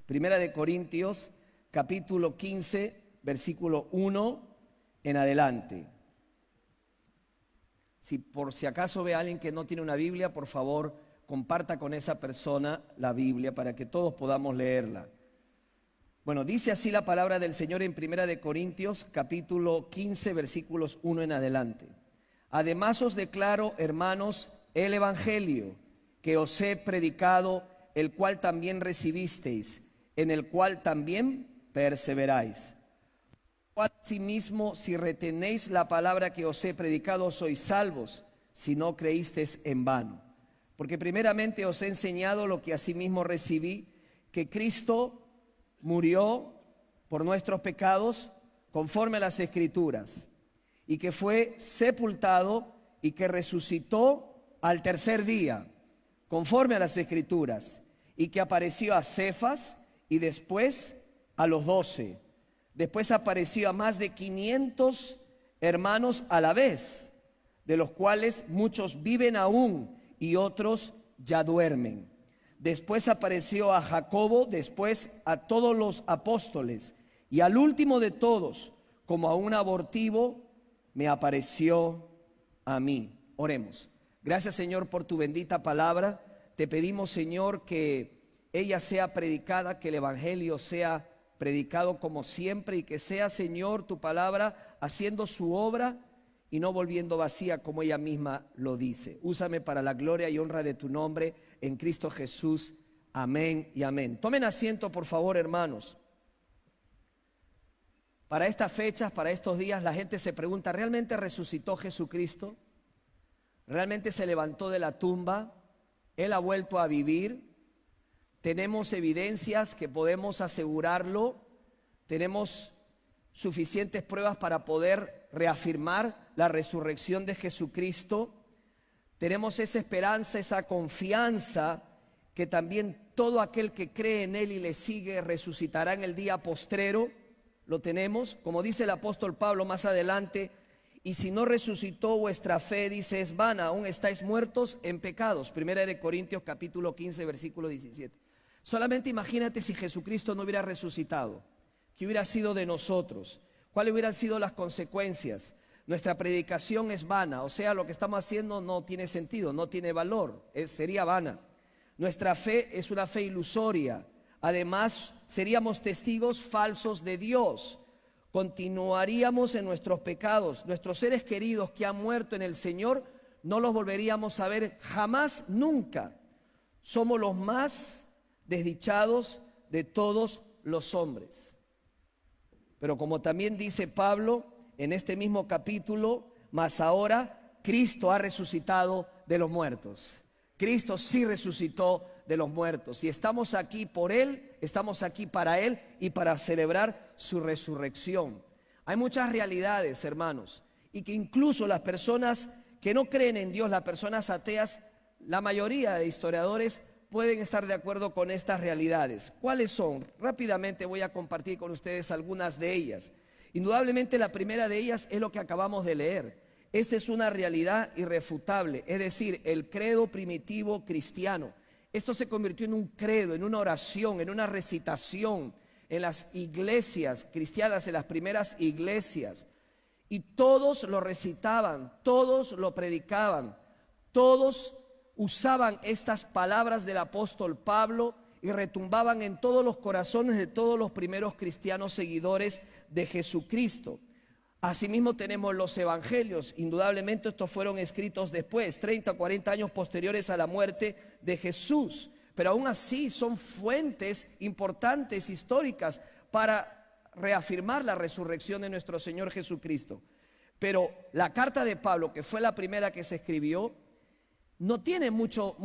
Primera de Corintios, capítulo 15, versículo 1 en adelante. Si por si acaso ve a alguien que no tiene una Biblia, por favor, comparta con esa persona la Biblia para que todos podamos leerla. Bueno, dice así la palabra del Señor en Primera de Corintios, capítulo 15, versículos 1 en adelante. Además os declaro, hermanos, el evangelio que os he predicado, el cual también recibisteis, en el cual también perseveráis. Asimismo, si retenéis la palabra que os he predicado, sois salvos, si no creísteis en vano. Porque primeramente os he enseñado lo que asimismo recibí, que Cristo murió por nuestros pecados conforme a las Escrituras, y que fue sepultado y que resucitó al tercer día, conforme a las Escrituras, y que apareció a Cefas y después a los 12. Después apareció a más de 500 hermanos a la vez, de los cuales muchos viven aún y otros ya duermen. Después apareció a Jacobo, después a todos los apóstoles, y al último de todos, como a un abortivo, me apareció a mí. Oremos. Gracias, Señor, por tu bendita palabra. Te pedimos, Señor, que ella sea predicada, que el evangelio sea predicado como siempre, y que sea, Señor, tu palabra haciendo su obra y no volviendo vacía como ella misma lo dice. Úsame para la gloria y honra de tu nombre en Cristo Jesús. Amén y amén. Tomen asiento, por favor, hermanos. Para estas fechas, para estos días, la gente se pregunta, ¿realmente resucitó Jesucristo? ¿Realmente se levantó de la tumba? ¿Él ha vuelto a vivir? ¿Tenemos evidencias que podemos asegurarlo? ¿Tenemos suficientes pruebas para poder reafirmar la resurrección de Jesucristo? Tenemos esa esperanza, esa confianza que también todo aquel que cree en Él y le sigue resucitará en el día postrero. Lo tenemos, como dice el apóstol Pablo más adelante, y si no resucitó vuestra fe, dice, es vana, aún estáis muertos en pecados. Primera de Corintios capítulo 15, versículo 17. Solamente imagínate si Jesucristo no hubiera resucitado. ¿Qué hubiera sido de nosotros? ¿Cuáles hubieran sido las consecuencias? Nuestra predicación es vana, o sea, lo que estamos haciendo no tiene sentido, no tiene valor, sería vana. Nuestra fe es una fe ilusoria. Además, seríamos testigos falsos de Dios. Continuaríamos en nuestros pecados. Nuestros seres queridos que han muerto en el Señor no los volveríamos a ver jamás, nunca. Somos los más desdichados de todos los hombres. Pero como también dice Pablo en este mismo capítulo, mas ahora Cristo ha resucitado de los muertos. Cristo sí resucitó de los muertos y estamos aquí por Él, estamos aquí para Él y para celebrar su resurrección. Hay muchas realidades, hermanos, y que incluso las personas que no creen en Dios, las personas ateas, la mayoría de historiadores pueden estar de acuerdo con estas realidades. ¿Cuáles son? Rápidamente voy a compartir con ustedes algunas de ellas. Indudablemente la primera de ellas es lo que acabamos de leer. Esta es una realidad irrefutable, es decir, el credo primitivo cristiano. Esto se convirtió en un credo, en una oración, en una recitación en las iglesias cristianas, en las primeras iglesias. Y todos lo recitaban, todos lo predicaban, todos usaban estas palabras del apóstol Pablo y retumbaban en todos los corazones de todos los primeros cristianos seguidores de Jesucristo. Asimismo tenemos los evangelios. Indudablemente estos fueron escritos después, 30 o 40 años posteriores a la muerte de Jesús. Pero aún así son fuentes importantes, históricas, para reafirmar la resurrección de nuestro Señor Jesucristo. Pero la carta de Pablo, que fue la primera que se escribió, no tiene mucho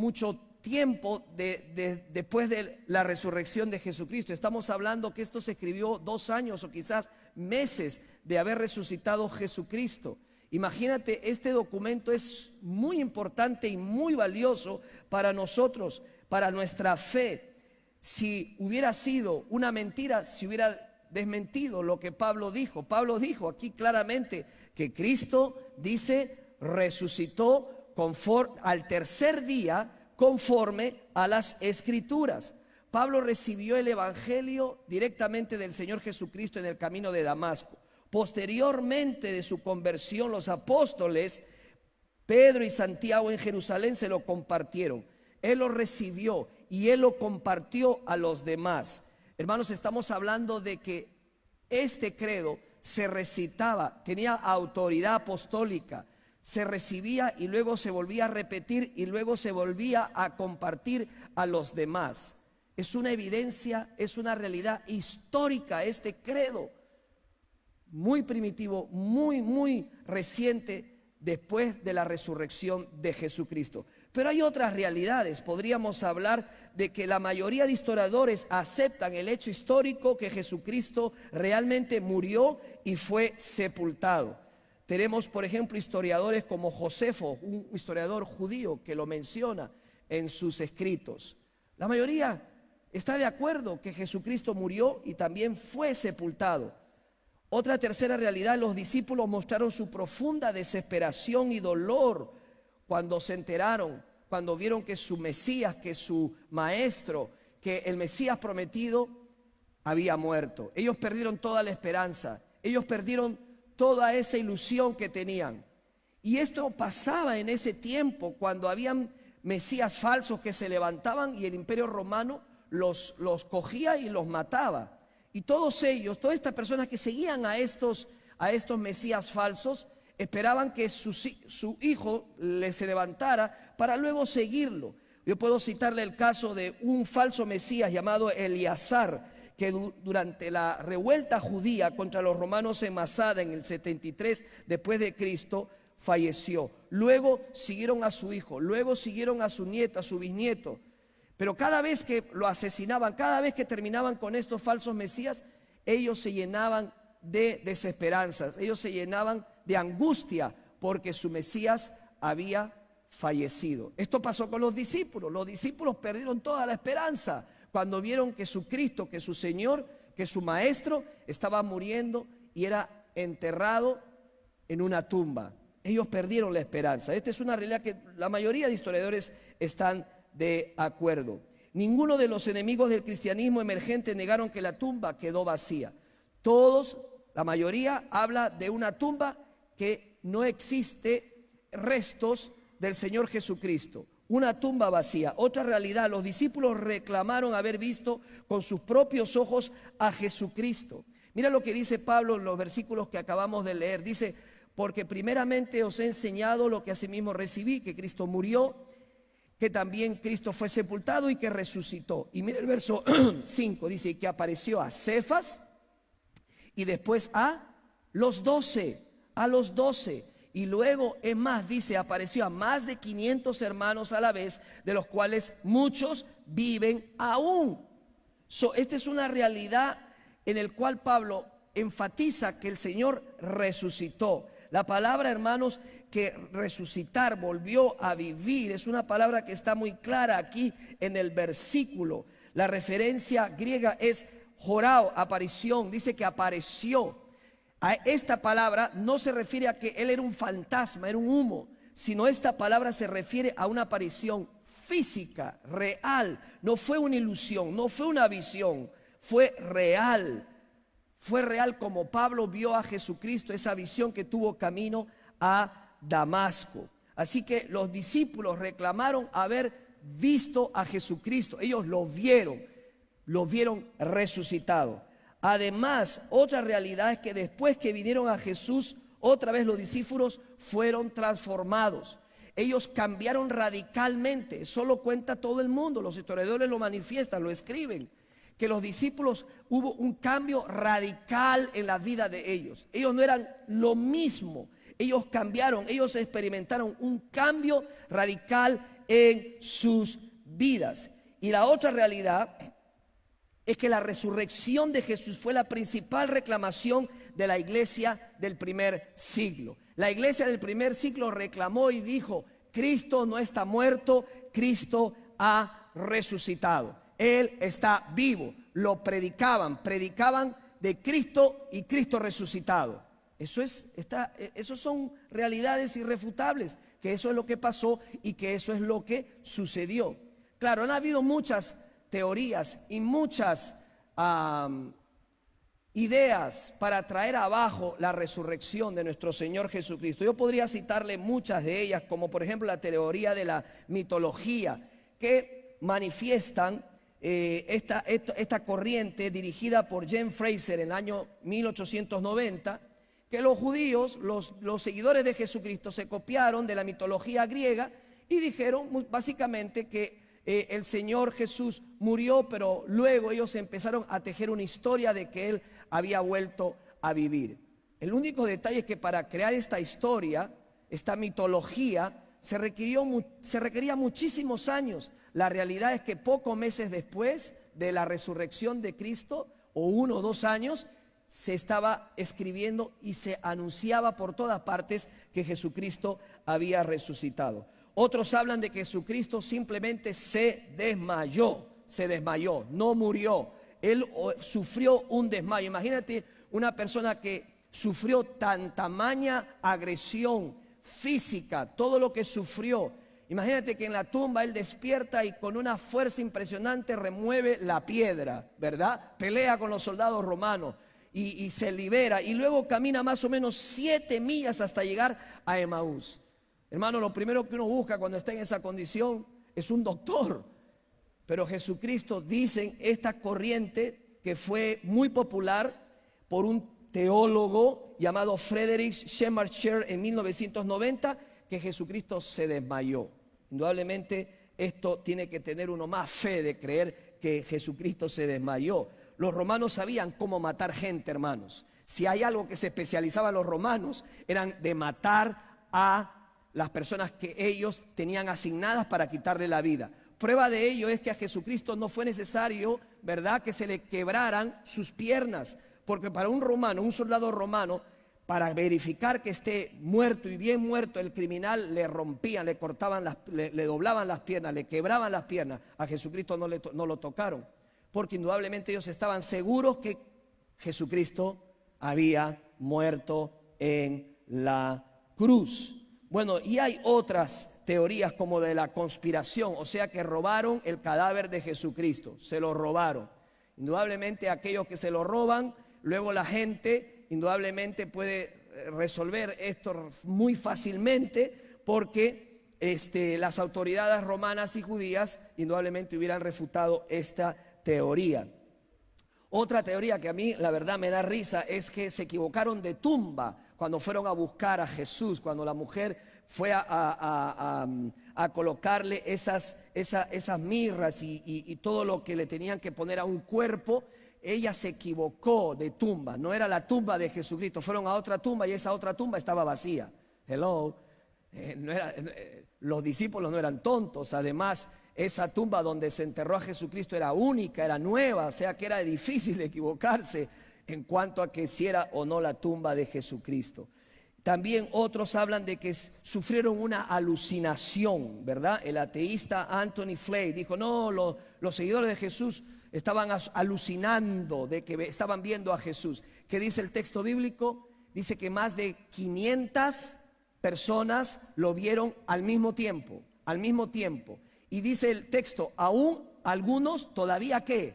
tiempo después de la resurrección de Jesucristo. Estamos hablando que esto se escribió 2 años o quizás meses de haber resucitado Jesucristo. Imagínate, este documento es muy importante y muy valioso para nosotros, para nuestra fe. Si hubiera sido una mentira, si hubiera desmentido lo que Pablo dijo. Pablo dijo aquí claramente que Cristo, dice, resucitó al tercer día conforme a las Escrituras. Pablo recibió el evangelio directamente del Señor Jesucristo en el camino de Damasco. Posteriormente de su conversión, los apóstoles Pedro y Santiago en Jerusalén se lo compartieron. Él lo recibió y él lo compartió a los demás. Hermanos, estamos hablando de que este credo se recitaba, tenía autoridad apostólica, se recibía y luego se volvía a repetir y luego se volvía a compartir a los demás. Es una evidencia, es una realidad histórica este credo, muy primitivo, muy reciente después de la resurrección de Jesucristo. Pero hay otras realidades. Podríamos hablar de que la mayoría de historiadores aceptan el hecho histórico que Jesucristo realmente murió y fue sepultado. Tenemos, por ejemplo, historiadores como Josefo, un historiador judío que lo menciona en sus escritos. La mayoría está de acuerdo que Jesucristo murió y también fue sepultado. Otra tercera realidad, los discípulos mostraron su profunda desesperación y dolor cuando se enteraron, cuando vieron que su Mesías, que su maestro, que el Mesías prometido había muerto. Ellos perdieron toda la esperanza, ellos perdieron toda esa ilusión que tenían. Y esto pasaba en ese tiempo cuando habían Mesías falsos que se levantaban y el Imperio Romano los cogía y los mataba. Y todos ellos, todas estas personas que seguían a estos Mesías falsos, esperaban que su hijo se levantara para luego seguirlo. Yo puedo citarle el caso de un falso Mesías llamado Eleazar, que durante la revuelta judía contra los romanos en Masada en el 73 después de Cristo, falleció. Luego siguieron a su hijo, luego siguieron a su nieto, a su bisnieto. Pero cada vez que lo asesinaban, cada vez que terminaban con estos falsos mesías, ellos se llenaban de desesperanzas, ellos se llenaban de angustia porque su Mesías había fallecido. Esto pasó con los discípulos perdieron toda la esperanza cuando vieron que su Cristo, que su Señor, que su Maestro estaba muriendo y era enterrado en una tumba. Ellos perdieron la esperanza. Esta es una realidad que la mayoría de historiadores están de acuerdo. Ninguno de los enemigos del cristianismo emergente negaron que la tumba quedó vacía. Todos, la mayoría, habla de una tumba que no existe restos del Señor Jesucristo. Una tumba vacía. Otra realidad, los discípulos reclamaron haber visto con sus propios ojos a Jesucristo. Mira lo que dice Pablo en los versículos que acabamos de leer. Dice, porque primeramente os he enseñado lo que asimismo recibí, que Cristo murió, que también Cristo fue sepultado y que resucitó. Y mira el verso 5, dice que apareció a Cefas y después a los 12, y luego, es más, dice, apareció a más de 500 hermanos a la vez, de los cuales muchos viven aún. Esta es una realidad en la cual Pablo enfatiza que el Señor resucitó. La palabra, hermanos, que resucitar, volvió a vivir, es una palabra que está muy clara aquí en el versículo. La referencia griega es jorao, aparición, dice que apareció. A esta palabra no se refiere a que él era un fantasma, era un humo, sino esta palabra se refiere a una aparición física, real. No fue una ilusión, no fue una visión, fue real. Fue real como Pablo vio a Jesucristo, esa visión que tuvo camino a Damasco. Así que los discípulos reclamaron haber visto a Jesucristo. Ellos lo vieron resucitado. Además, otra realidad es que después que vinieron a Jesús, otra vez los discípulos fueron transformados. Ellos cambiaron radicalmente. Eso lo cuenta todo el mundo. Los historiadores lo manifiestan, lo escriben. Que los discípulos, hubo un cambio radical en la vida de ellos. Ellos no eran lo mismo. Ellos cambiaron, ellos experimentaron un cambio radical en sus vidas. Y la otra realidad es que la resurrección de Jesús fue la principal reclamación de la iglesia del primer siglo. La iglesia del primer siglo reclamó y dijo, Cristo no está muerto, Cristo ha resucitado. Él está vivo. Lo predicaban de Cristo y Cristo resucitado. Esos son realidades irrefutables, que eso es lo que pasó y que eso es lo que sucedió. Claro, han habido muchas teorías y muchas ideas para traer abajo la resurrección de nuestro Señor Jesucristo. Yo podría citarle muchas de ellas, como por ejemplo la teoría de la mitología, que manifiestan esta corriente dirigida por James Fraser en el año 1890, que los judíos, los seguidores de Jesucristo, se copiaron de la mitología griega y dijeron básicamente que el Señor Jesús murió, pero luego ellos empezaron a tejer una historia de que Él había vuelto a vivir. El único detalle es que para crear esta historia, esta mitología, se requería muchísimos años. La realidad es que pocos meses después de la resurrección de Cristo, o 1 o 2 años, se estaba escribiendo y se anunciaba por todas partes que Jesucristo había resucitado. Otros hablan de que Jesucristo simplemente se desmayó, no murió. Él sufrió un desmayo. Imagínate una persona que sufrió tamaña agresión física, todo lo que sufrió. Imagínate que en la tumba él despierta y con una fuerza impresionante remueve la piedra, ¿verdad? Pelea con los soldados romanos y se libera, y luego camina más o menos 7 millas hasta llegar a Emaús. Hermano, lo primero que uno busca cuando está en esa condición es un doctor. Pero Jesucristo, dicen esta corriente que fue muy popular por un teólogo llamado Frederick Schleiermacher en 1990, que Jesucristo se desmayó. Indudablemente esto tiene que tener uno más fe de creer que Jesucristo se desmayó. Los romanos sabían cómo matar gente, hermanos. Si hay algo que se especializaban los romanos, eran de matar a las personas que ellos tenían asignadas para quitarle la vida. Prueba de ello es que a Jesucristo no fue necesario, ¿verdad?, que se le quebraran sus piernas, porque para un romano, un soldado romano, para verificar que esté muerto y bien muerto, el criminal le rompían, le cortaban, le doblaban las piernas, le quebraban las piernas. A Jesucristo no lo tocaron, porque indudablemente ellos estaban seguros que Jesucristo había muerto en la cruz. Bueno, y hay otras teorías como de la conspiración, o sea que robaron el cadáver de Jesucristo, se lo robaron. Indudablemente aquellos que se lo roban, luego la gente indudablemente puede resolver esto muy fácilmente, porque las autoridades romanas y judías indudablemente hubieran refutado esta teoría. Otra teoría que a mí la verdad me da risa es que se equivocaron de tumba cuando fueron a buscar a Jesús, cuando la mujer fue a colocarle esas mirras y todo lo que le tenían que poner a un cuerpo. Ella se equivocó de tumba, no era la tumba de Jesucristo, fueron a otra tumba y esa otra tumba estaba vacía. Los discípulos no eran tontos, además esa tumba donde se enterró a Jesucristo era única, era nueva, o sea que era difícil de equivocarse en cuanto a que si era o no la tumba de Jesucristo. También otros hablan de que sufrieron una alucinación, ¿verdad? El ateísta Anthony Flay dijo, no, los seguidores de Jesús estaban alucinando de que estaban viendo a Jesús. ¿Qué dice el texto bíblico? Dice que más de 500 personas lo vieron al mismo tiempo. Y dice el texto, aún algunos todavía ¿qué?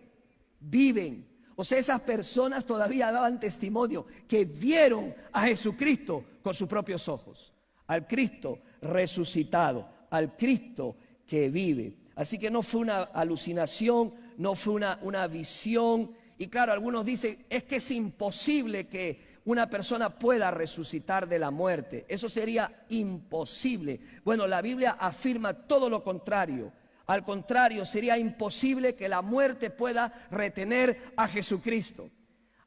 Viven. O sea, esas personas todavía daban testimonio que vieron a Jesucristo con sus propios ojos, al Cristo resucitado, al Cristo que vive. Así que no fue una alucinación, no fue una visión. Y claro, algunos dicen, es que es imposible que una persona pueda resucitar de la muerte. Eso sería imposible. Bueno, la Biblia afirma todo lo contrario. Al contrario, sería imposible que la muerte pueda retener a Jesucristo.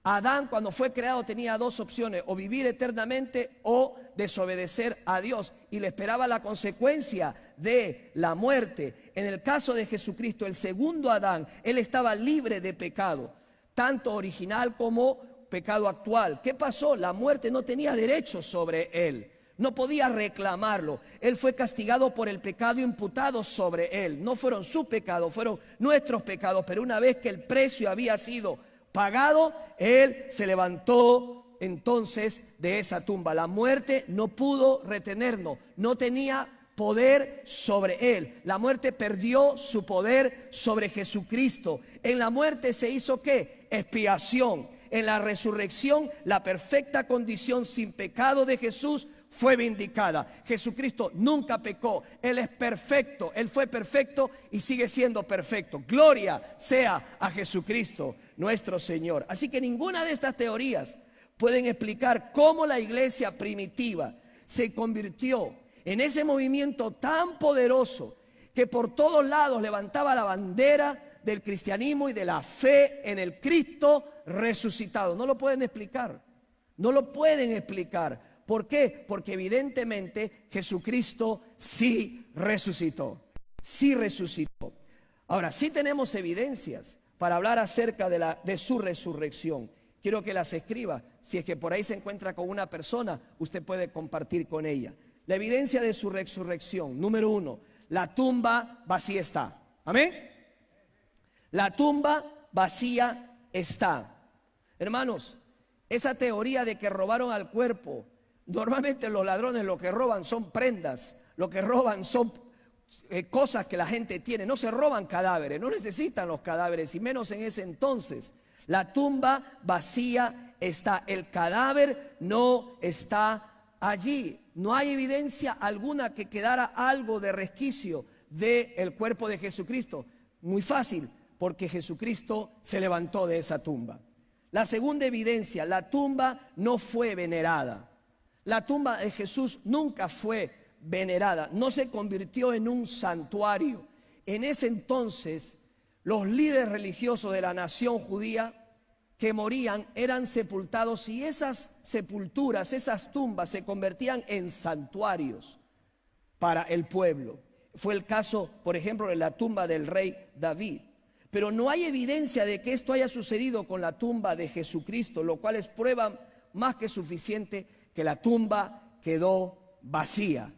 Adán, cuando fue creado, tenía 2 opciones: o vivir eternamente o desobedecer a Dios, y le esperaba la consecuencia de la muerte. En el caso de Jesucristo, el segundo Adán, él estaba libre de pecado, tanto original como pecado actual. ¿Qué pasó? La muerte no tenía derecho sobre él. No podía reclamarlo. Él fue castigado por el pecado imputado sobre él. No fueron sus pecados, fueron nuestros pecados. Pero una vez que el precio había sido pagado, él se levantó entonces de esa tumba. La muerte no pudo retenernos. No tenía poder sobre él. La muerte perdió su poder sobre Jesucristo. En la muerte se hizo ¿qué? Expiación. En la resurrección, la perfecta condición sin pecado de Jesús fue vindicada. Jesucristo nunca pecó. Él es perfecto. Él fue perfecto y sigue siendo perfecto. Gloria sea a Jesucristo, nuestro Señor. Así que ninguna de estas teorías pueden explicar cómo la iglesia primitiva se convirtió en ese movimiento tan poderoso que por todos lados levantaba la bandera del cristianismo y de la fe en el Cristo resucitado. No lo pueden explicar. No lo pueden explicar. ¿Por qué? Porque evidentemente Jesucristo sí resucitó. Sí resucitó. Ahora, sí tenemos evidencias para hablar acerca de su resurrección. Quiero que las escriba. Si es que por ahí se encuentra con una persona, usted puede compartir con ella. La evidencia de su resurrección. Número 1, la tumba vacía está. ¿Amén? La tumba vacía está. Hermanos, esa teoría de que robaron al cuerpo, normalmente los ladrones lo que roban son prendas, lo que roban son cosas que la gente tiene. No se roban cadáveres, no necesitan los cadáveres, y menos en ese entonces. La tumba vacía está, el cadáver no está allí. No hay evidencia alguna que quedara algo de resquicio del cuerpo de Jesucristo. Muy fácil, porque Jesucristo se levantó de esa tumba. La segunda evidencia, la tumba no fue venerada. La tumba de Jesús nunca fue venerada, no se convirtió en un santuario. En ese entonces, los líderes religiosos de la nación judía que morían eran sepultados, y esas sepulturas, esas tumbas se convertían en santuarios para el pueblo. Fue el caso, por ejemplo, de la tumba del rey David. Pero no hay evidencia de que esto haya sucedido con la tumba de Jesucristo, lo cual es prueba más que suficiente que la tumba quedó vacía.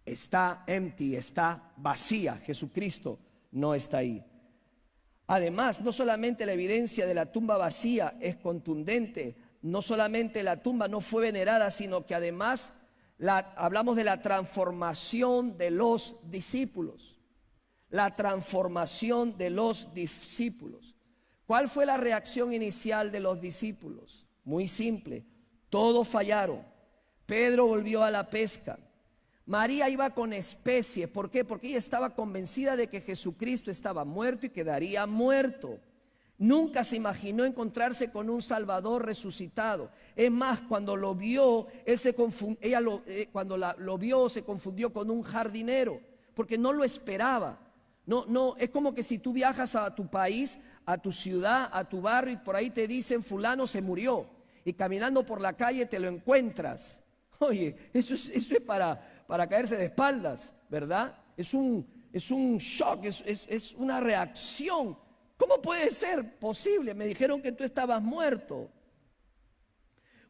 Está empty, está vacía. Jesucristo no está ahí. Además, no solamente la evidencia de la tumba vacía es contundente, no solamente la tumba no fue venerada, sino que además hablamos de la transformación de los discípulos. La transformación de los discípulos. ¿Cuál fue la reacción inicial de los discípulos? Muy simple, todos fallaron. Pedro volvió a la pesca. María iba con especies. ¿Por qué? Porque ella estaba convencida de que Jesucristo estaba muerto y quedaría muerto. Nunca se imaginó encontrarse con un Salvador resucitado. Es más, cuando lo vio, cuando lo vio, se confundió con un jardinero, porque no lo esperaba. No, es como que si tú viajas a tu país, a tu ciudad, a tu barrio, y por ahí te dicen fulano se murió, y caminando por la calle te lo encuentras. Oye, eso es para caerse de espaldas, ¿verdad? Es un shock, es una reacción. ¿Cómo puede ser posible? Me dijeron que tú estabas muerto.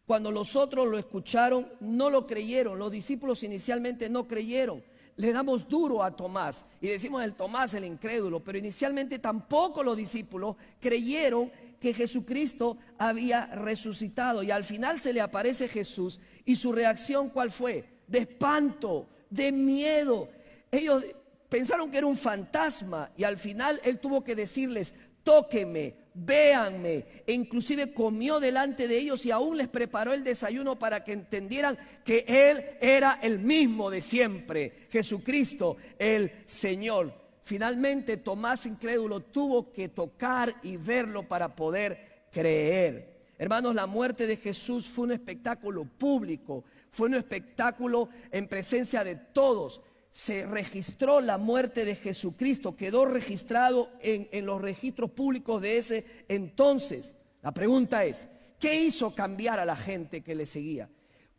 Cuando los otros lo escucharon, no lo creyeron. Los discípulos inicialmente no creyeron. Le damos duro a Tomás y decimos el Tomás el incrédulo, pero inicialmente tampoco los discípulos creyeron que Jesucristo había resucitado. Y al final se le aparece Jesús, y su reacción ¿cuál fue? De espanto, de miedo. Ellos pensaron que era un fantasma, y al final él tuvo que decirles: tóquenme, véanme. E inclusive comió delante de ellos y aún les preparó el desayuno para que entendieran que él era el mismo de siempre, Jesucristo el Señor. Finalmente Tomás incrédulo tuvo que tocar y verlo para poder creer. Hermanos, la muerte de Jesús fue un espectáculo público, fue un espectáculo en presencia de todos. Se registró la muerte de Jesucristo, quedó registrado en los registros públicos de ese entonces. La pregunta es, ¿qué hizo cambiar a la gente que le seguía?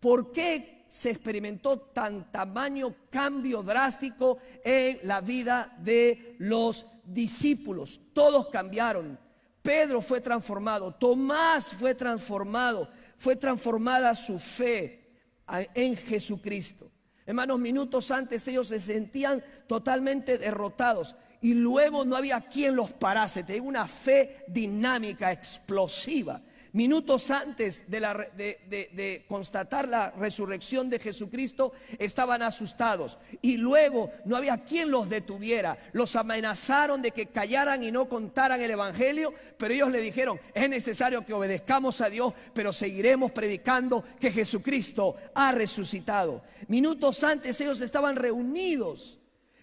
¿Por qué se experimentó tan tamaño cambio drástico en la vida de los discípulos? Todos cambiaron. Pedro fue transformado, Tomás fue transformado, fue transformada su fe en Jesucristo. Hermanos, minutos antes ellos se sentían totalmente derrotados y luego no había quien los parase. Tenía una fe dinámica, explosiva. Minutos antes de constatar la resurrección de Jesucristo, estaban asustados. Y luego no había quien los detuviera. Los amenazaron de que callaran y no contaran el evangelio. Pero ellos le dijeron, es necesario que obedezcamos a Dios, pero seguiremos predicando que Jesucristo ha resucitado. Minutos antes ellos estaban reunidos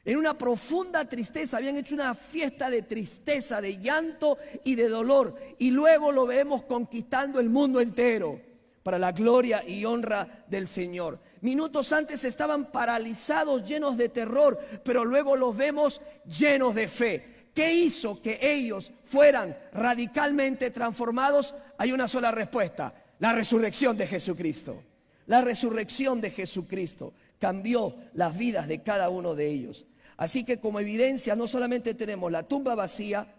en una profunda tristeza, habían hecho una fiesta de tristeza, de llanto y de dolor. Y luego lo vemos conquistando el mundo entero para la gloria y honra del Señor. Minutos antes estaban paralizados, llenos de terror, pero luego los vemos llenos de fe. ¿Qué hizo que ellos fueran radicalmente transformados? Hay una sola respuesta: la resurrección de Jesucristo. La resurrección de Jesucristo cambió las vidas de cada uno de ellos. Así que como evidencia no solamente tenemos la tumba vacía,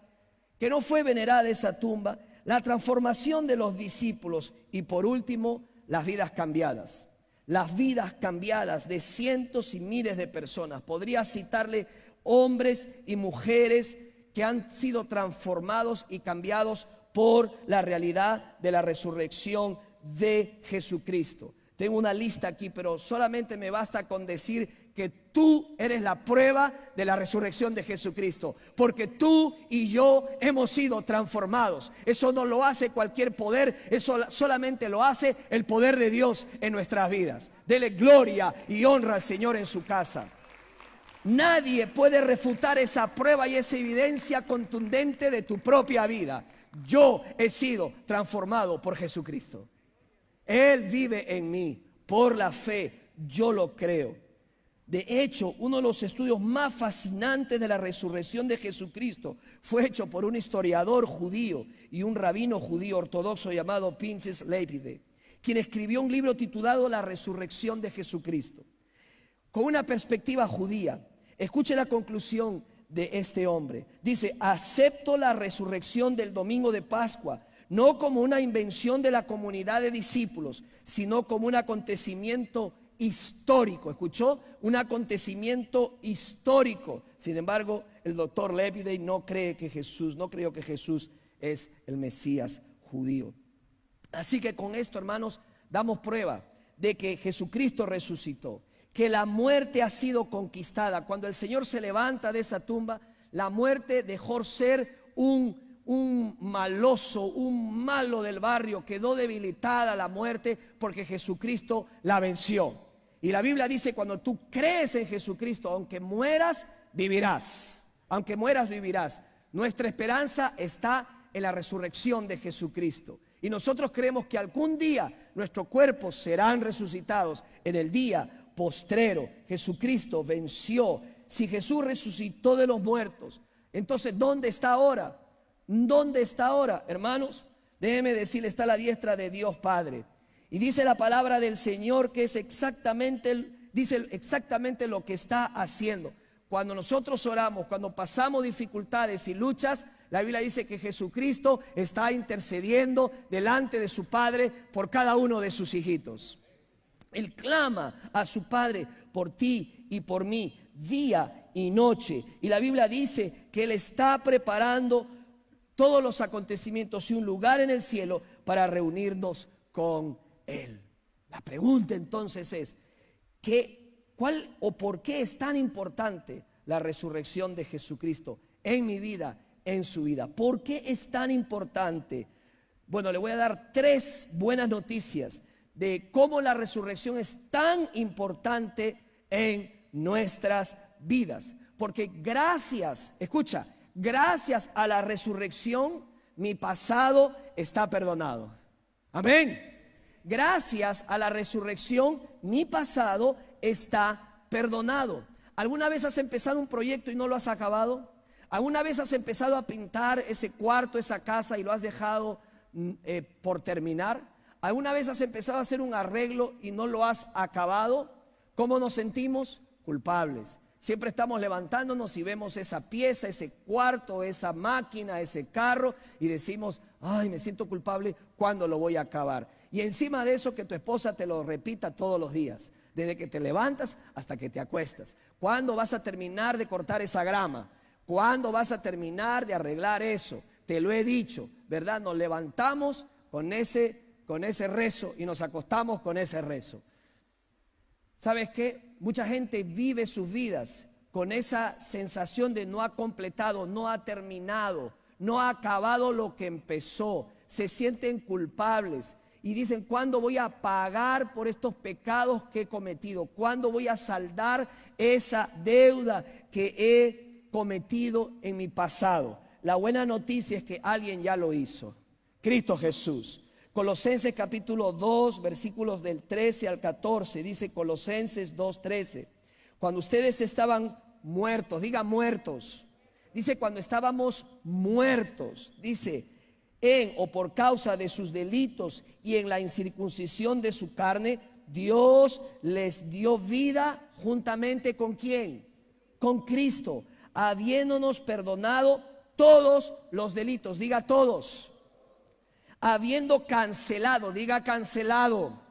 que no fue venerada esa tumba, la transformación de los discípulos y por último las vidas cambiadas. Las vidas cambiadas de cientos y miles de personas. Podría citarle hombres y mujeres que han sido transformados y cambiados por la realidad de la resurrección de Jesucristo. Tengo una lista aquí, pero solamente me basta con decir que tú eres la prueba de la resurrección de Jesucristo, porque tú y yo hemos sido transformados. Eso no lo hace cualquier poder, eso solamente lo hace el poder de Dios en nuestras vidas. Dele gloria y honra al Señor en su casa. Nadie puede refutar esa prueba y esa evidencia contundente de tu propia vida. Yo he sido transformado por Jesucristo. Él vive en mí, por la fe, yo lo creo. De hecho, uno de los estudios más fascinantes de la resurrección de Jesucristo fue hecho por un historiador judío y un rabino judío ortodoxo llamado Pinchas Lepide, quien escribió un libro titulado La resurrección de Jesucristo. Con una perspectiva judía, escuche la conclusión de este hombre. Dice: acepto la resurrección del domingo de Pascua no como una invención de la comunidad de discípulos, sino como un acontecimiento histórico. ¿Escuchó? Un acontecimiento histórico. Sin embargo, el doctor Lepide no creyó que Jesús es el Mesías judío. Así que con esto, hermanos, damos prueba de que Jesucristo resucitó, que la muerte ha sido conquistada. Cuando el Señor se levanta de esa tumba, la muerte dejó ser un maloso, un malo del barrio. Quedó debilitada la muerte porque Jesucristo la venció. Y la Biblia dice: cuando tú crees en Jesucristo, aunque mueras, vivirás. Aunque mueras, vivirás. Nuestra esperanza está en la resurrección de Jesucristo. Y nosotros creemos que algún día nuestros cuerpos serán resucitados en el día postrero. Jesucristo venció. Si Jesús resucitó de los muertos, entonces ¿dónde está ahora? ¿Dónde está ahora, hermanos? Déjeme decirle, está a la diestra de Dios Padre. Y dice la palabra del Señor que dice exactamente lo que está haciendo. Cuando nosotros oramos, cuando pasamos dificultades y luchas, la Biblia dice que Jesucristo está intercediendo delante de su Padre por cada uno de sus hijitos. Él clama a su Padre por ti y por mí, día y noche. Y la Biblia dice que Él está preparando todos los acontecimientos y un lugar en el cielo para reunirnos con Él. La pregunta entonces es: ¿cuál o por qué es tan importante la resurrección de Jesucristo en mi vida, en su vida? ¿Por qué es tan importante? Bueno, le voy a dar 3 buenas noticias de cómo la resurrección es tan importante en nuestras vidas. Porque gracias a la resurrección, mi pasado está perdonado. Amén. Gracias a la resurrección, mi pasado está perdonado. ¿Alguna vez has empezado un proyecto y no lo has acabado? ¿Alguna vez has empezado a pintar ese cuarto, esa casa y lo has dejado por terminar? ¿Alguna vez has empezado a hacer un arreglo y no lo has acabado? ¿Cómo nos sentimos? Culpables. Siempre estamos levantándonos y vemos esa pieza, ese cuarto, esa máquina, ese carro y decimos: ay, me siento culpable, ¿cuándo lo voy a acabar? Y encima de eso, que tu esposa te lo repita todos los días, desde que te levantas hasta que te acuestas. ¿Cuándo vas a terminar de cortar esa grama? ¿Cuándo vas a terminar de arreglar eso? Te lo he dicho, ¿verdad? Nos levantamos con ese rezo y nos acostamos con ese rezo. ¿Sabes qué? Mucha gente vive sus vidas con esa sensación de no ha completado, no ha terminado, no ha acabado lo que empezó. Se sienten culpables y dicen, ¿cuándo voy a pagar por estos pecados que he cometido? ¿Cuándo voy a saldar esa deuda que he cometido en mi pasado? La buena noticia es que alguien ya lo hizo, Cristo Jesús. Colosenses capítulo 2, versículos del 13 al 14, dice Colosenses 2:13. Cuando ustedes estaban muertos, diga muertos. Dice cuando estábamos muertos, dice en o por causa de sus delitos y en la incircuncisión de su carne, Dios les dio vida juntamente ¿con quién? Con Cristo, habiéndonos perdonado todos los delitos, diga todos, habiendo cancelado, diga cancelado,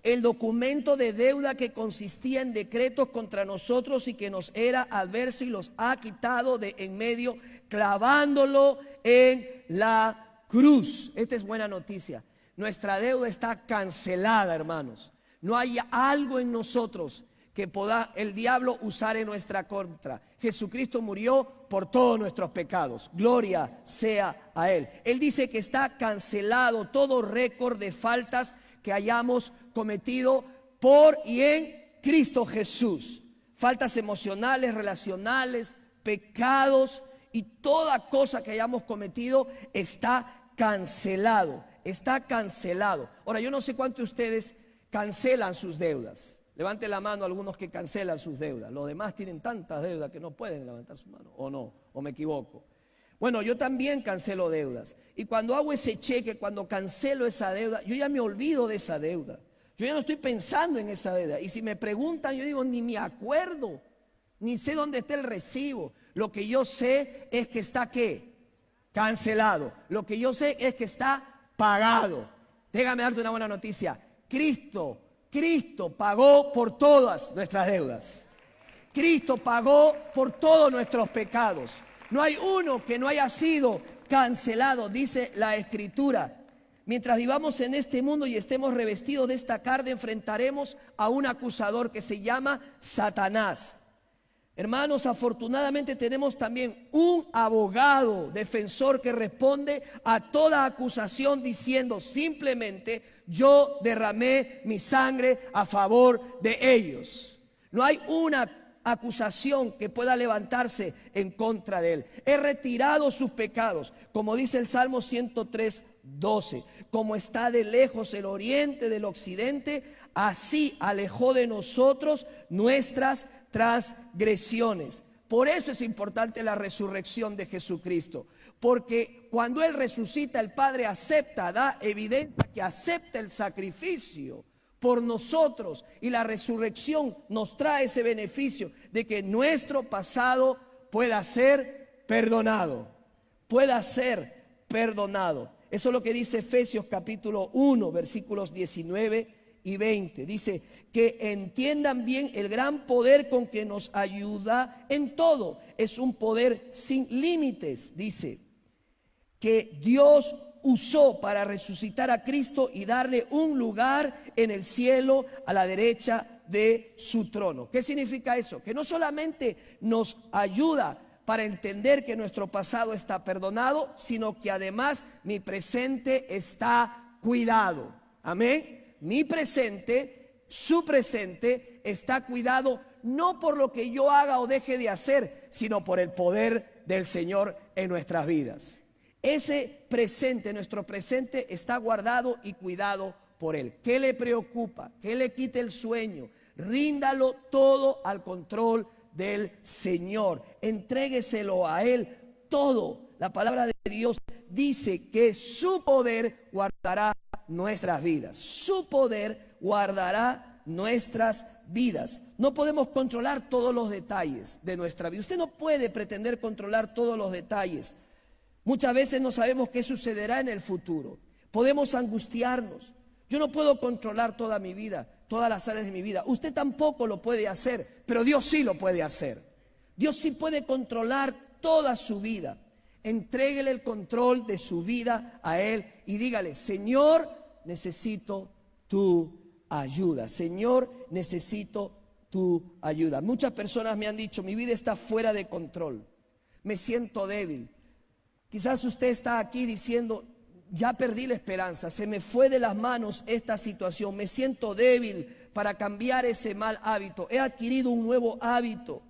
el documento de deuda que consistía en decretos contra nosotros y que nos era adverso, y los ha quitado de en medio, clavándolo en la cruz. Esta es buena noticia. Nuestra deuda está cancelada, hermanos. No hay algo en nosotros que pueda el diablo usar en nuestra contra. Jesucristo murió por todos nuestros pecados. Gloria sea a Él. Él dice que está cancelado todo récord de faltas que hayamos cometido por y en Cristo Jesús. Faltas emocionales, relacionales, pecados y toda cosa que hayamos cometido está cancelado. Está cancelado. Ahora, yo no sé cuántos de ustedes cancelan sus deudas. Levante la mano algunos que cancelan sus deudas. Los demás tienen tantas deudas que no pueden levantar su mano. ¿O no? ¿O me equivoco? Bueno, yo también cancelo deudas. Y cuando hago ese cheque, cuando cancelo esa deuda, yo ya me olvido de esa deuda. Yo ya no estoy pensando en esa deuda. Y si me preguntan, yo digo, ni me acuerdo. Ni sé dónde está el recibo. Lo que yo sé es que está, ¿qué? Cancelado. Lo que yo sé es que está pagado. Déjame darte una buena noticia. Cristo pagó por todas nuestras deudas. Cristo pagó por todos nuestros pecados. No hay uno que no haya sido cancelado, dice la Escritura. Mientras vivamos en este mundo y estemos revestidos de esta carne, enfrentaremos a un acusador que se llama Satanás. Hermanos, afortunadamente tenemos también un abogado defensor que responde a toda acusación diciendo simplemente: yo derramé mi sangre a favor de ellos. No hay una acusación que pueda levantarse en contra de él. He retirado sus pecados, como dice el Salmo 103:12. Como está de lejos el oriente del occidente, así alejó de nosotros nuestras transgresiones. Por eso es importante la resurrección de Jesucristo, porque cuando Él resucita, el Padre acepta, da evidencia que acepta el sacrificio por nosotros, y la resurrección nos trae ese beneficio de que nuestro pasado pueda ser perdonado, pueda ser perdonado. Eso es lo que dice Efesios capítulo 1, versículos 19 y 20. Dice que entiendan bien el gran poder con que nos ayuda en todo. Es un poder sin límites, dice, que Dios usó para resucitar a Cristo y darle un lugar en el cielo a la derecha de su trono. ¿Qué significa eso? Que no solamente nos ayuda para entender que nuestro pasado está perdonado, sino que además mi presente está cuidado. Amén. Mi presente, su presente está cuidado no por lo que yo haga o deje de hacer, sino por el poder del Señor en nuestras vidas. Ese presente, nuestro presente, está guardado y cuidado por Él. ¿Qué le preocupa? ¿Qué le quita el sueño? Ríndalo todo al control del Señor. Entrégueselo a Él todo. La palabra de Dios dice que su poder guardará nuestras vidas. Su poder guardará nuestras vidas. No podemos controlar todos los detalles de nuestra vida. Usted no puede pretender controlar todos los detalles. Muchas veces no sabemos qué sucederá en el futuro. Podemos angustiarnos. Yo no puedo controlar toda mi vida, todas las áreas de mi vida. Usted tampoco lo puede hacer, pero Dios sí lo puede hacer. Dios sí puede controlar toda su vida. Entréguele el control de su vida a Él y dígale: Señor, necesito tu ayuda. Señor, necesito tu ayuda. Muchas personas me han dicho: mi vida está fuera de control, me siento débil. Quizás usted está aquí diciendo: ya perdí la esperanza, se me fue de las manos esta situación, me siento débil para cambiar ese mal hábito, he adquirido un nuevo hábito,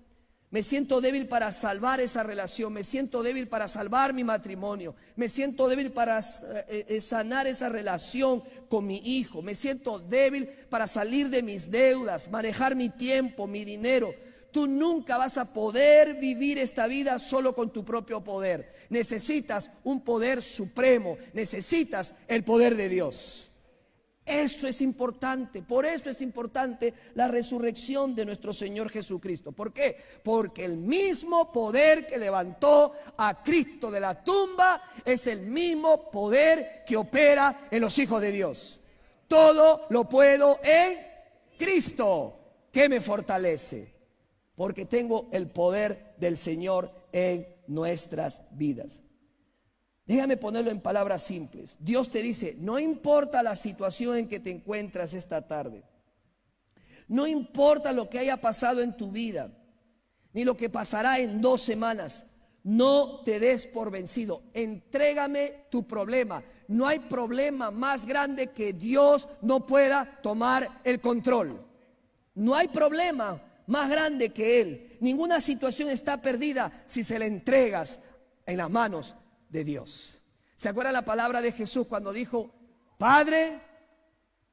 me siento débil para salvar esa relación, me siento débil para salvar mi matrimonio, me siento débil para sanar esa relación con mi hijo, me siento débil para salir de mis deudas, manejar mi tiempo, mi dinero. Tú nunca vas a poder vivir esta vida solo con tu propio poder. Necesitas un poder supremo, necesitas el poder de Dios. Eso es importante, por eso es importante la resurrección de nuestro Señor Jesucristo. ¿Por qué? Porque el mismo poder que levantó a Cristo de la tumba es el mismo poder que opera en los hijos de Dios. Todo lo puedo en Cristo, que me fortalece. Porque tengo el poder del Señor en nuestras vidas. Déjame ponerlo en palabras simples. Dios te dice: no importa la situación en que te encuentras esta tarde, no importa lo que haya pasado en tu vida, ni lo que pasará en 2 semanas, no te des por vencido. Entrégame tu problema. No hay problema más grande que Dios no pueda tomar el control. No hay problema más grande que Él. Ninguna situación está perdida si se la entregas en las manos de Dios. ¿Se acuerdan la palabra de Jesús cuando dijo: Padre,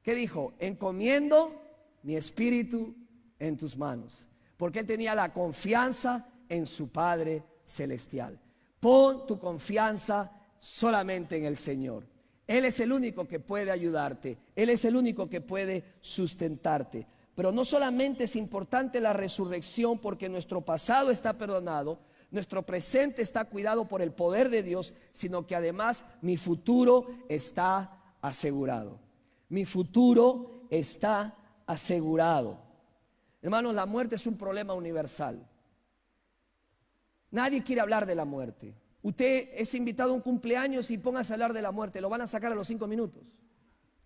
¿qué dijo? Encomiendo mi espíritu en tus manos. Porque Él tenía la confianza en su Padre celestial. Pon tu confianza solamente en el Señor. Él es el único que puede ayudarte. Él es el único que puede sustentarte. Pero no solamente es importante la resurrección porque nuestro pasado está perdonado, nuestro presente está cuidado por el poder de Dios, sino que además mi futuro está asegurado. Mi futuro está asegurado. Hermanos, la muerte es un problema universal. Nadie quiere hablar de la muerte. Usted es invitado a un cumpleaños y póngase a hablar de la muerte, lo van a sacar a los 5 minutos.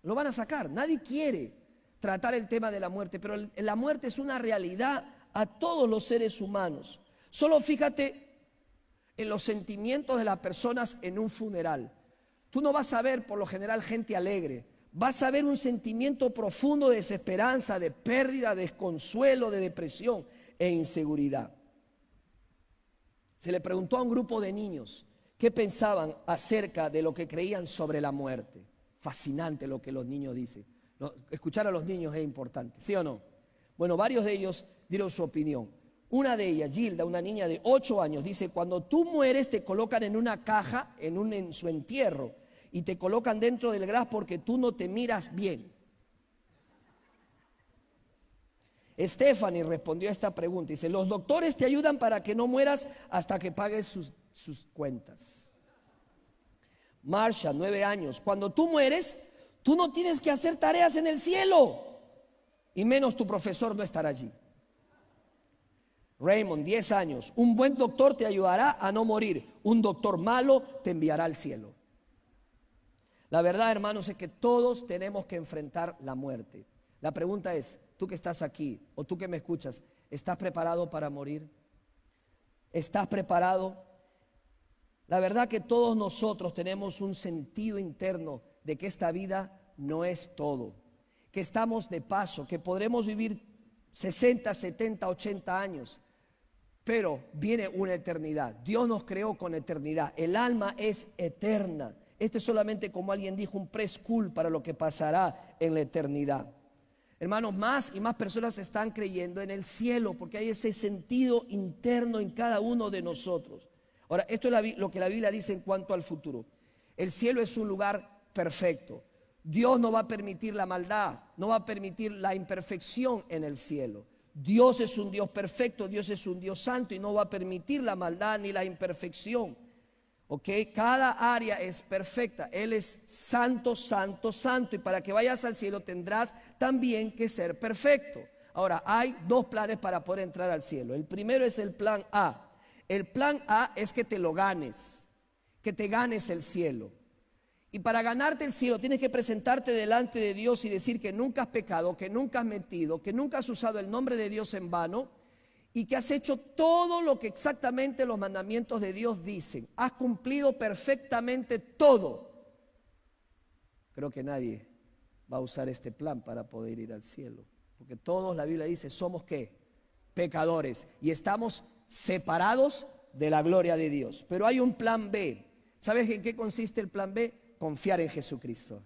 Lo van a sacar. Nadie quiere tratar el tema de la muerte, pero la muerte es una realidad a todos los seres humanos. Solo fíjate en los sentimientos de las personas en un funeral. Tú no vas a ver por lo general gente alegre, vas a ver un sentimiento profundo de desesperanza, de pérdida, de desconsuelo, de depresión e inseguridad. Se le preguntó a un grupo de niños qué pensaban acerca de lo que creían sobre la muerte. Fascinante lo que los niños dicen. Escuchar a los niños es importante, ¿sí o no? Bueno, varios de ellos dieron su opinión. Una de ellas, Gilda, una niña de 8 años, dice: cuando tú mueres te colocan en una caja, en su entierro, y te colocan dentro del gras porque tú no te miras bien. Stephanie respondió a esta pregunta, dice: los doctores te ayudan para que no mueras hasta que pagues sus cuentas. Marsha, 9 años, cuando tú mueres, tú no tienes que hacer tareas en el cielo, y menos tu profesor no estará allí. Raymond, 10 años, un buen doctor te ayudará a no morir, un doctor malo te enviará al cielo. La verdad, hermanos, es que todos tenemos que enfrentar la muerte. La pregunta es: tú que estás aquí o tú que me escuchas, ¿estás preparado para morir? ¿Estás preparado? La verdad que todos nosotros tenemos un sentido interno de que esta vida no es todo, que estamos de paso, que podremos vivir 60, 70, 80 años, pero viene una eternidad. Dios nos creó con eternidad, el alma es eterna. Este es solamente, como alguien dijo, un preschool para lo que pasará en la eternidad. Hermanos, más y más personas están creyendo en el cielo porque hay ese sentido interno en cada uno de nosotros. Ahora, esto es lo que la Biblia dice en cuanto al futuro. El cielo es un lugar perfecto. Dios no va a permitir la maldad, no va a permitir la imperfección en el cielo. Dios es un Dios perfecto, Dios es un Dios santo y no va a permitir la maldad ni la imperfección. ¿Ok? Cada área es perfecta. Él es santo, santo, santo. Y para que vayas al cielo tendrás también que ser perfecto. Ahora, hay 2 planes para poder entrar al cielo. El primero es el plan A. El plan A es que te lo ganes. que te ganes el cielo. Y para ganarte el cielo tienes que presentarte delante de Dios y decir que nunca has pecado, que nunca has mentido, que nunca has usado el nombre de Dios en vano y que has hecho todo lo que exactamente los mandamientos de Dios dicen. Has cumplido perfectamente todo. Creo que nadie va a usar este plan para poder ir al cielo, porque todos, la Biblia dice, somos ¿qué? Pecadores y estamos separados de la gloria de Dios. Pero hay un plan B. ¿Sabes en qué consiste el plan B? Confiar en Jesucristo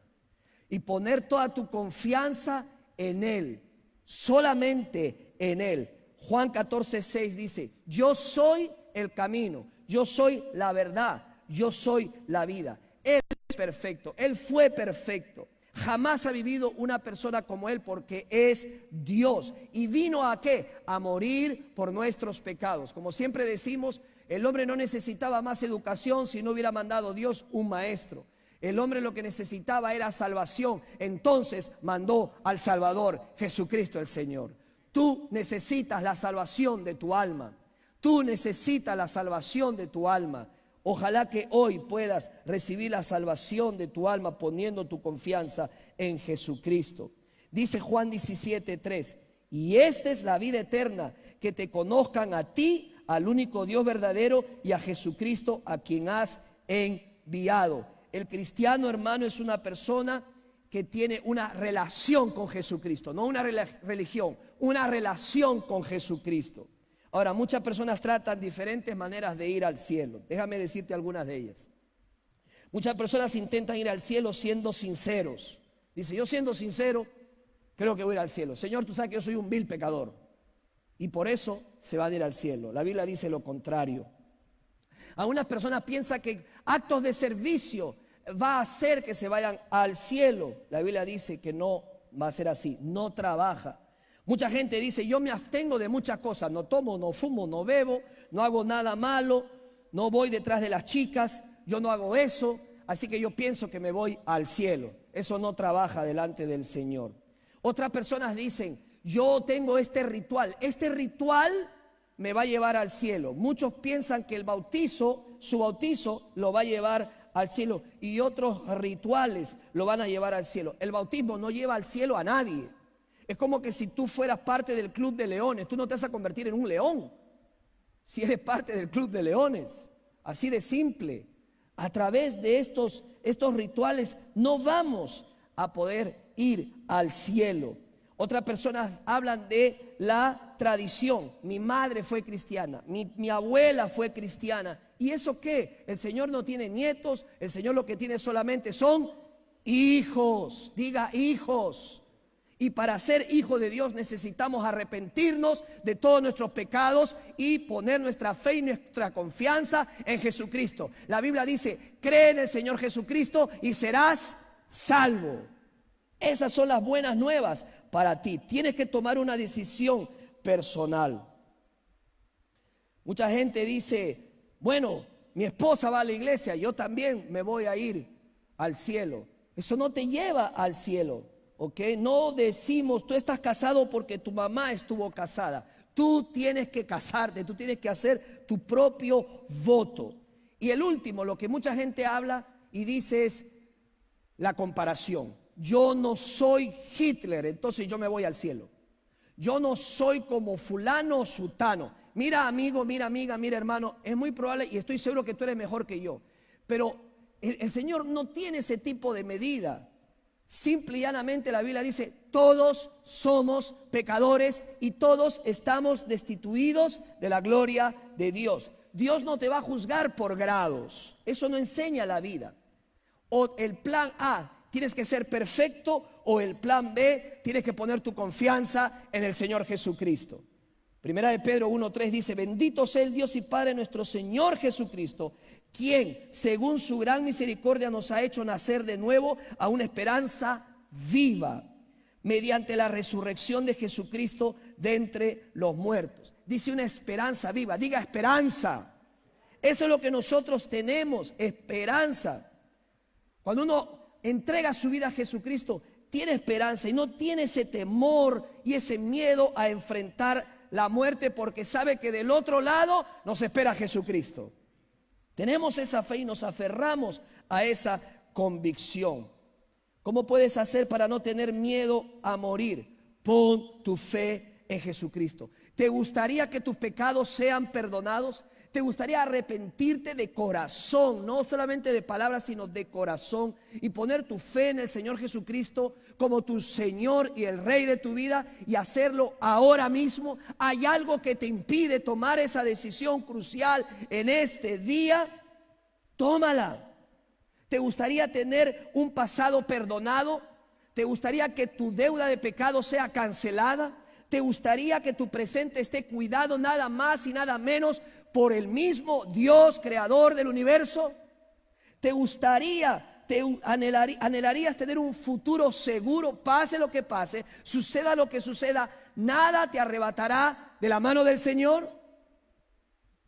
y poner toda tu confianza en Él, solamente en Él. Juan 14:6 dice, yo soy el camino, yo soy la verdad, yo soy la vida. Él es perfecto, Él fue perfecto. Jamás ha vivido una persona como Él porque es Dios. ¿Y vino a qué? A morir por nuestros pecados. Como siempre decimos, el hombre no necesitaba más educación si no hubiera mandado Dios un maestro. El hombre lo que necesitaba era salvación. Entonces mandó al Salvador, Jesucristo el Señor. Tú necesitas la salvación de tu alma. Tú necesitas la salvación de tu alma. Ojalá que hoy puedas recibir la salvación de tu alma poniendo tu confianza en Jesucristo. Dice Juan 17:3, y esta es la vida eterna, que te conozcan a ti, al único Dios verdadero, y a Jesucristo a quien has enviado. El cristiano, hermano, es una persona que tiene una relación con Jesucristo, no una religión, una relación con Jesucristo. Ahora, muchas personas tratan diferentes maneras de ir al cielo. Déjame decirte algunas de ellas. Muchas personas intentan ir al cielo siendo sinceros. Dice, yo siendo sincero, creo que voy a ir al cielo. Señor, tú sabes que yo soy un vil pecador. Y por eso se van a ir al cielo. La Biblia dice lo contrario. Algunas personas piensan que actos de servicio va a hacer que se vayan al cielo. La Biblia dice que no va a ser así. No trabaja. Mucha gente dice, yo me abstengo de muchas cosas, no tomo, no fumo, no bebo, no hago nada malo, no voy detrás de las chicas, yo no hago eso, así que yo pienso que me voy al cielo. Eso no trabaja delante del Señor. Otras personas dicen, yo tengo este ritual me va a llevar al cielo. Muchos piensan que el bautizo, su bautizo lo va a llevar al cielo y otros rituales lo van a llevar al cielo. El bautismo no lleva al cielo a nadie. Es como que si tú fueras parte del club de leones, tú no te vas a convertir en un león si eres parte del club de leones. Así de simple. A través de estos rituales no vamos a poder ir al cielo. Otras personas hablan de la tradición. Mi madre fue cristiana, mi abuela fue cristiana. ¿Y eso qué? El Señor no tiene nietos, el Señor lo que tiene solamente son hijos. Diga hijos. Y para ser hijo de Dios necesitamos arrepentirnos de todos nuestros pecados y poner nuestra fe y nuestra confianza en Jesucristo. La Biblia dice, cree en el Señor Jesucristo y serás salvo. Esas son las buenas nuevas para ti. Tienes que tomar una decisión personal. Mucha gente dice, bueno, mi esposa va a la iglesia, yo también me voy a ir al cielo. Eso no te lleva al cielo. ¿Ok? No decimos, tú estás casado porque tu mamá estuvo casada. Tú tienes que casarte, tú tienes que hacer tu propio voto. Y el último, lo que mucha gente habla y dice es la comparación. Yo no soy Hitler, entonces yo me voy al cielo. Yo no soy como fulano o sutano. Mira amigo, mira amiga, mira hermano, es muy probable y estoy seguro que tú eres mejor que yo. Pero el Señor no tiene ese tipo de medida. Simple y llanamente la Biblia dice, todos somos pecadores y todos estamos destituidos de la gloria de Dios. Dios no te va a juzgar por grados, eso no enseña la vida. O el plan A, tienes que ser perfecto, o el plan B, tienes que poner tu confianza en el Señor Jesucristo. Primera de Pedro 1:3 dice, bendito sea el Dios y Padre nuestro Señor Jesucristo, quien según su gran misericordia nos ha hecho nacer de nuevo a una esperanza viva, mediante la resurrección de Jesucristo de entre los muertos. Dice una esperanza viva, diga esperanza. Eso es lo que nosotros tenemos, esperanza. Cuando uno entrega su vida a Jesucristo, tiene esperanza y no tiene ese temor y ese miedo a enfrentar la muerte porque sabe que del otro lado nos espera Jesucristo. Tenemos esa fe y nos aferramos a esa convicción. ¿Cómo puedes hacer para no tener miedo a morir? Pon tu fe en Jesucristo. ¿Te gustaría que tus pecados sean perdonados? ¿Te gustaría arrepentirte de corazón, no solamente de palabras, sino de corazón, y poner tu fe en el Señor Jesucristo como tu Señor y el Rey de tu vida, y hacerlo ahora mismo? ¿Hay algo que te impide tomar esa decisión crucial en este día? Tómala. ¿Te gustaría tener un pasado perdonado? ¿Te gustaría que tu deuda de pecado sea cancelada? ¿Te gustaría que tu presente esté cuidado nada más y nada menos por el mismo Dios creador del universo? ¿Te gustaría, anhelarías tener un futuro seguro, pase lo que pase, suceda lo que suceda, nada te arrebatará de la mano del Señor?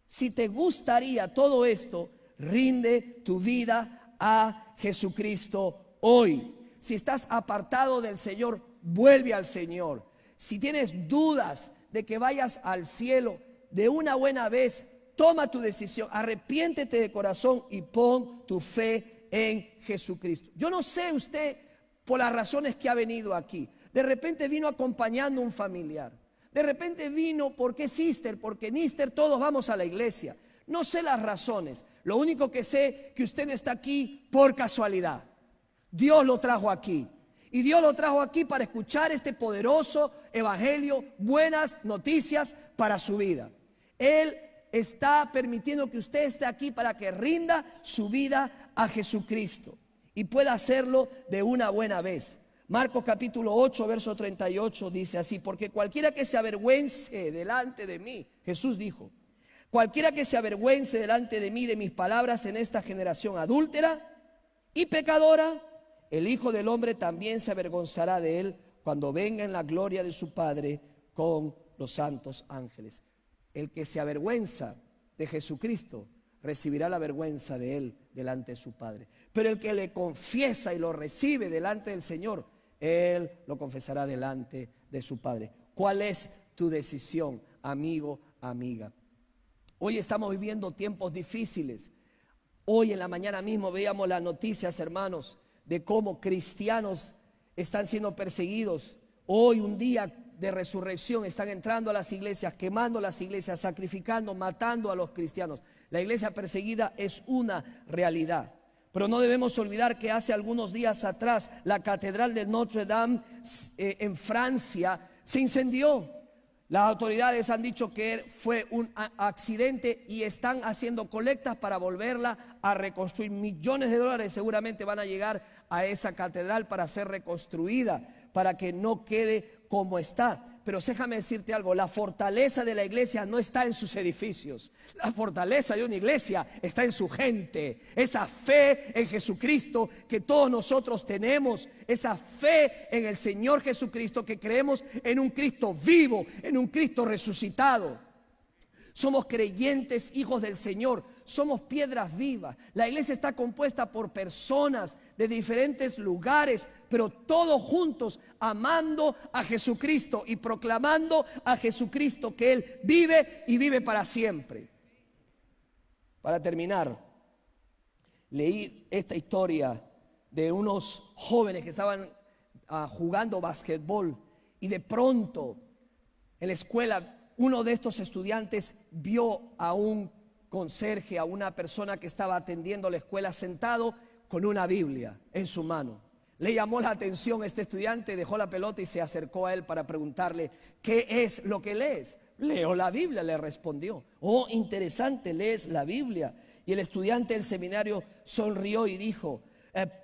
Si te gustaría todo esto, rinde tu vida a Jesucristo hoy. Si estás apartado del Señor, vuelve al Señor. Si tienes dudas de que vayas al cielo de una buena vez, toma tu decisión, arrepiéntete de corazón y pon tu fe en Jesucristo. Yo no sé usted por las razones que ha venido aquí. De repente vino acompañando a un familiar. De repente vino porque Sister, porque Nister, todos vamos a la iglesia. No sé las razones. Lo único que sé que usted está aquí por casualidad. Dios lo trajo aquí. Y Dios lo trajo aquí para escuchar este poderoso evangelio, buenas noticias para su vida. Él está permitiendo que usted esté aquí para que rinda su vida a Jesucristo y pueda hacerlo de una buena vez. Marcos capítulo 8, verso 38 dice así: porque cualquiera que se avergüence delante de mí, Jesús dijo, cualquiera que se avergüence delante de mí de mis palabras en esta generación adúltera y pecadora, el Hijo del Hombre también se avergonzará de él cuando venga en la gloria de su Padre con los santos ángeles. El que se avergüenza de Jesucristo recibirá la vergüenza de él delante de su Padre. Pero el que le confiesa y lo recibe delante del Señor, él lo confesará delante de su Padre. ¿Cuál es tu decisión, amigo, amiga? Hoy estamos viviendo tiempos difíciles. Hoy en la mañana mismo veíamos las noticias, hermanos, de cómo cristianos están siendo perseguidos. Hoy, un día de resurrección, están entrando a las iglesias, quemando las iglesias, sacrificando, matando a los cristianos. La iglesia perseguida es una realidad. Pero no debemos olvidar que hace algunos días atrás la catedral de Notre Dame en Francia se incendió. Las autoridades han dicho que fue un accidente y están haciendo colectas para volverla a reconstruir. Millones de dólares seguramente van a llegar a esa catedral para ser reconstruida, para que no quede como está. Pero déjame decirte algo, la fortaleza de la iglesia no está en sus edificios. La fortaleza de una iglesia está en su gente. Esa fe en Jesucristo que todos nosotros tenemos, esa fe en el Señor Jesucristo, que creemos en un Cristo vivo, en un Cristo resucitado. Somos creyentes, hijos del Señor, somos piedras vivas. La iglesia está compuesta por personas de diferentes lugares, pero todos juntos amando a Jesucristo y proclamando a Jesucristo que Él vive y vive para siempre. Para terminar, leí esta historia de unos jóvenes que estaban jugando basquetbol y de pronto en la escuela uno de estos estudiantes vio a un conserje, a una persona que estaba atendiendo la escuela sentado con una Biblia en su mano. Le llamó la atención a este estudiante, dejó la pelota y se acercó a él para preguntarle: ¿qué es lo que lees? Leo la Biblia, le respondió. Oh, interesante, lees la Biblia. Y el estudiante del seminario sonrió y dijo: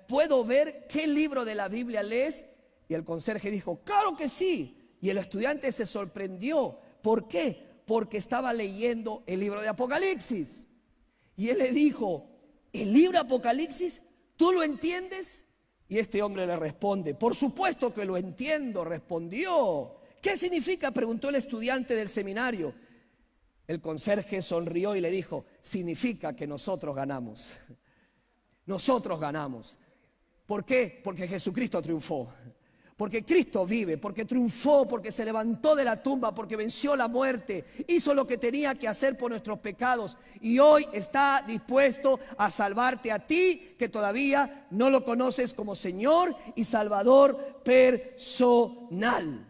¿puedo ver qué libro de la Biblia lees? Y el conserje dijo: claro que sí. Y el estudiante se sorprendió. ¿Por qué? Porque estaba leyendo el libro de Apocalipsis. Y él le dijo: ¿el libro de Apocalipsis? ¿Tú lo entiendes? Y este hombre le responde: por supuesto que lo entiendo, respondió. ¿Qué significa?, preguntó el estudiante del seminario. El conserje sonrió y le dijo: significa que nosotros ganamos. Nosotros ganamos. ¿Por qué? Porque Jesucristo triunfó. Porque Cristo vive, porque triunfó, porque se levantó de la tumba, porque venció la muerte, hizo lo que tenía que hacer por nuestros pecados y hoy está dispuesto a salvarte a ti que todavía no lo conoces como Señor y Salvador personal.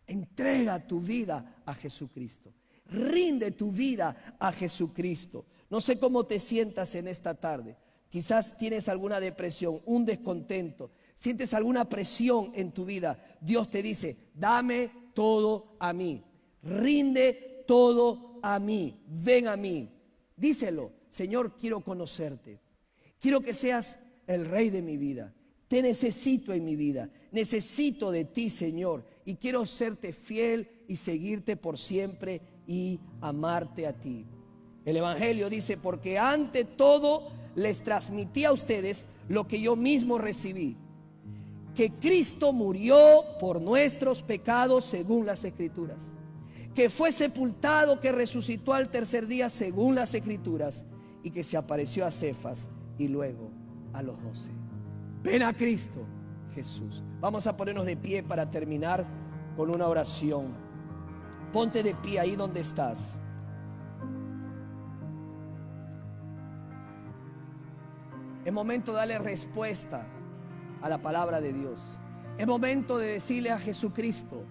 Entrega tu vida a Jesucristo. Rinde tu vida a Jesucristo. No sé cómo te sientas en esta tarde. Quizás tienes alguna depresión, un descontento. Sientes alguna presión en tu vida. Dios te dice, dame todo a mí. Rinde todo a mí. Ven a mí. Díselo, Señor, quiero conocerte. Quiero que seas el rey de mi vida. Te necesito en mi vida. Necesito de ti, Señor. Y quiero serte fiel y seguirte por siempre y amarte a ti. El Evangelio dice, porque ante todo les transmití a ustedes lo que yo mismo recibí. Que Cristo murió por nuestros pecados según las Escrituras, que fue sepultado, que resucitó al tercer día según las Escrituras y que se apareció a Cefas y luego a los 12. Ven a Cristo Jesús. Vamos a ponernos de pie para terminar con una oración. Ponte de pie ahí donde estás. Es momento de darle respuesta a la palabra de Dios. Es momento de decirle a Jesucristo,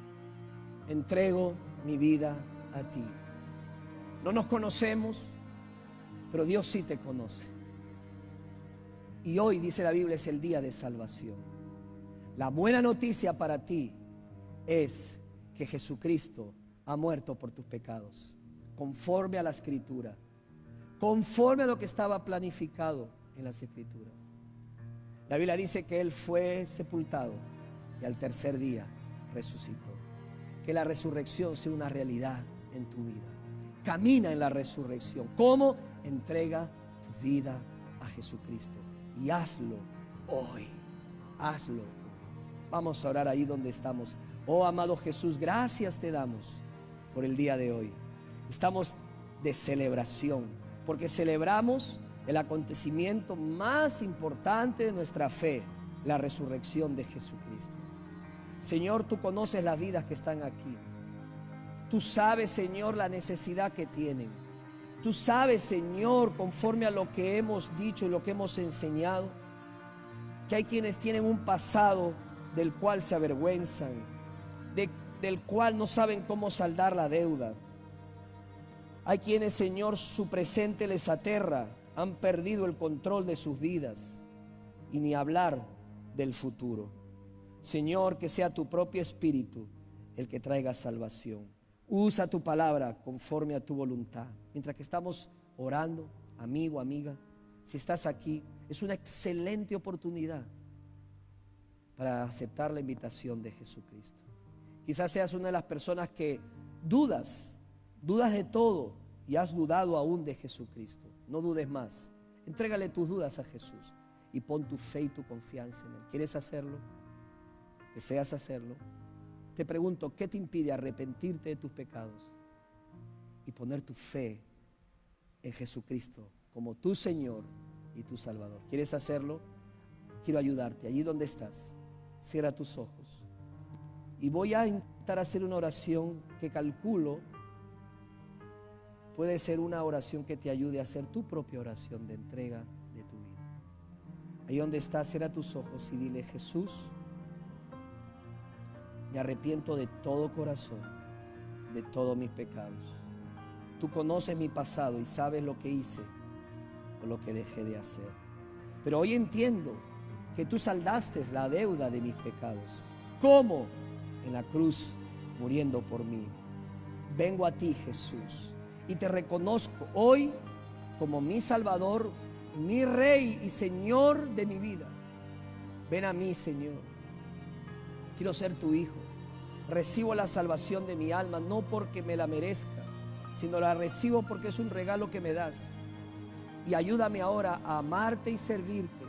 entrego mi vida a ti. No nos conocemos, pero Dios sí te conoce. Y hoy, dice la Biblia, es el día de salvación. La buena noticia para ti es que Jesucristo ha muerto por tus pecados, conforme a la Escritura, conforme a lo que estaba planificado en las Escrituras. La Biblia dice que Él fue sepultado y al tercer día resucitó. Que la resurrección sea una realidad en tu vida. Camina en la resurrección. ¿Cómo? Entrega tu vida a Jesucristo y hazlo hoy. Hazlo hoy. Vamos a orar ahí donde estamos. Oh amado Jesús, gracias te damos por el día de hoy. Estamos de celebración porque celebramos el acontecimiento más importante de nuestra fe, la resurrección de Jesucristo. Señor, tú conoces las vidas que están aquí. Tú sabes, Señor, la necesidad que tienen. Tú sabes, Señor, conforme a lo que hemos dicho y lo que hemos enseñado, que hay quienes tienen un pasado del cual se avergüenzan, del cual no saben cómo saldar la deuda. Hay quienes, Señor, su presente les aterra, han perdido el control de sus vidas y ni hablar del futuro. Señor, que sea tu propio Espíritu el que traiga salvación. Usa tu palabra conforme a tu voluntad. Mientras que estamos orando, amigo, amiga, si estás aquí, es una excelente oportunidad para aceptar la invitación de Jesucristo. Quizás seas una de las personas que dudas de todo y has dudado aún de Jesucristo. No dudes más. Entrégale tus dudas a Jesús y pon tu fe y tu confianza en Él. ¿Quieres hacerlo? ¿Deseas hacerlo? Te pregunto, ¿qué te impide arrepentirte de tus pecados y poner tu fe en Jesucristo como tu Señor y tu Salvador? ¿Quieres hacerlo? Quiero ayudarte. Allí donde estás, cierra tus ojos. Y voy a intentar hacer una oración que calculo puede ser una oración que te ayude a hacer tu propia oración de entrega de tu vida. Ahí donde estás, cierra tus ojos y dile: Jesús, me arrepiento de todo corazón, de todos mis pecados. Tú conoces mi pasado y sabes lo que hice o lo que dejé de hacer. Pero hoy entiendo que tú saldaste la deuda de mis pecados. ¿Cómo? En la cruz, muriendo por mí. Vengo a ti, Jesús, y te reconozco hoy como mi Salvador, mi Rey y Señor de mi vida. Ven a mí, Señor. Quiero ser tu hijo. Recibo la salvación de mi alma, no porque me la merezca, sino la recibo porque es un regalo que me das. Y ayúdame ahora a amarte y servirte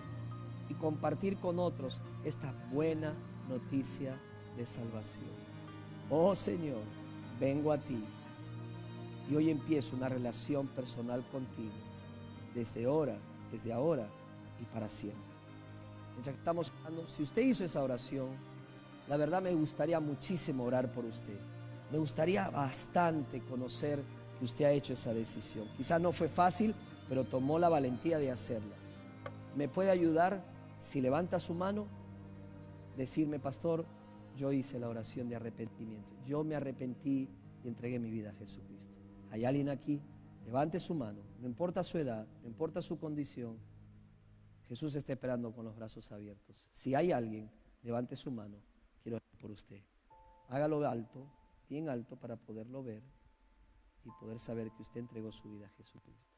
y compartir con otros esta buena noticia de salvación. Oh Señor, vengo a ti y hoy empiezo una relación personal contigo desde ahora y para siempre. Mientras que estamos orando, si usted hizo esa oración, La verdad me gustaría muchísimo orar por usted. Me gustaría bastante conocer que usted ha hecho esa decisión. Quizás no fue fácil, pero tomó la valentía de hacerla. ¿Me puede ayudar si levanta su mano? Decirme, pastor, yo hice la oración de arrepentimiento. Yo me arrepentí y entregué mi vida a Jesucristo. ¿Hay alguien aquí? Levante su mano. No importa su edad, no importa su condición. Jesús está esperando con los brazos abiertos. Si hay alguien, levante su mano. Quiero orar por usted. Hágalo alto, bien alto, para poderlo ver y poder saber que usted entregó su vida a Jesucristo.